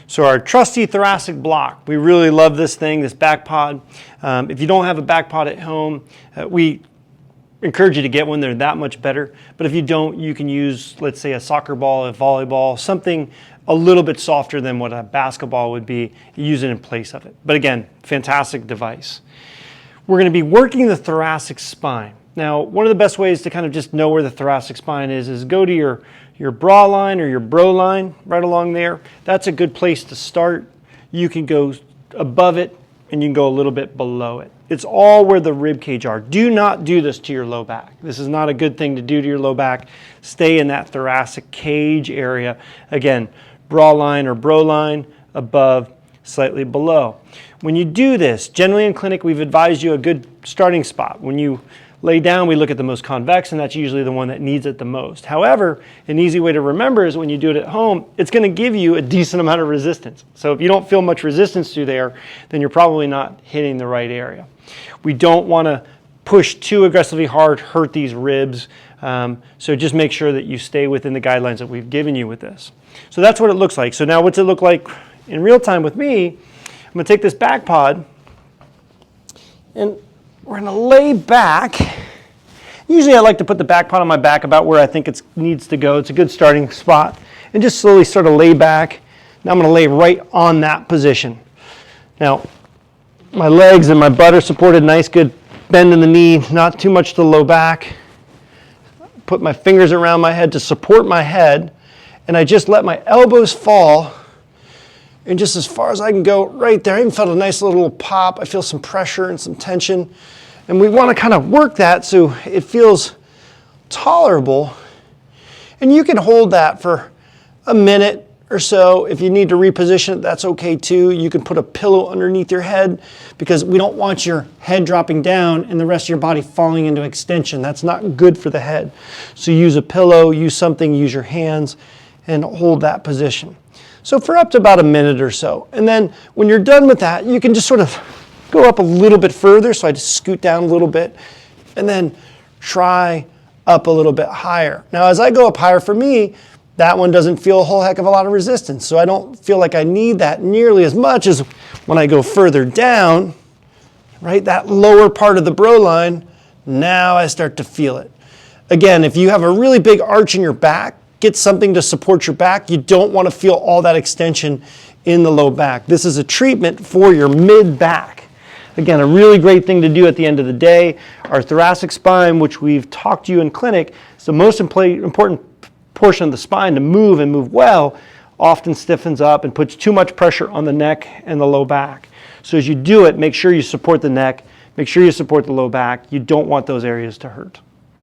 So our trusty thoracic block, we really love this thing, this back pod. If you don't have a back pod at home, we encourage you to get one. They're that much better. But if you don't, you can use, let's say, a soccer ball, a volleyball, something a little bit softer than what a basketball would be. You use it in place of it. But again, fantastic device. We're going to be working the thoracic spine. Now, one of the best ways to kind of just know where the thoracic spine is go to your bra line or your bro line right along there. That's a good place to start. You can go above it and you can go a little bit below it. It's all where the rib cage are. Do not do this to your low back. This is not a good thing to do to your low back. Stay in that thoracic cage area. Again, bra line or bro line, above, slightly below. When you do this, generally in clinic, we've advised you a good starting spot. When you lay down, we look at the most convex, and that's usually the one that needs it the most. However, an easy way to remember is when you do it at home, it's going to give you a decent amount of resistance. So if you don't feel much resistance through there, then you're probably not hitting the right area. We don't want to push too aggressively hard, hurt these ribs. So just make sure that you stay within the guidelines that we've given you with this. So that's what it looks like. So now what's it look like in real time with me? I'm going to take this back pod and we're going to lay back. Usually I like to put the back pod on my back about where I think it needs to go. It's a good starting spot. And just slowly sort of lay back. Now I'm going to lay right on that position. Now, my legs and my butt are supported, nice good bend in the knee, not too much to the low back. Put my fingers around my head to support my head. And I just let my elbows fall. And just as far as I can go, right there. I even felt a nice little pop. I feel some pressure and some tension. And we want to kind of work that so it feels tolerable. And you can hold that for a minute or so. If you need to reposition it, that's okay too. You can put a pillow underneath your head because we don't want your head dropping down and the rest of your body falling into extension. That's not good for the head. So use a pillow, use something, use your hands, and hold that position. So for up to about a minute or so. And then when you're done with that, you can just sort of go up a little bit further. So I just scoot down a little bit and then try up a little bit higher. Now as I go up higher, for me, that one doesn't feel a whole heck of a lot of resistance. So I don't feel like I need that nearly as much as when I go further down, right? That lower part of the bro line, now I start to feel it. Again, if you have a really big arch in your back, get something to support your back. You don't want to feel all that extension in the low back. This is a treatment for your mid-back. Again, a really great thing to do at the end of the day. Our thoracic spine, which we've talked to you in clinic, is the most important portion of the spine to move and move well, often stiffens up and puts too much pressure on the neck and the low back. So as you do it, make sure you support the neck, make sure you support the low back. You don't want those areas to hurt.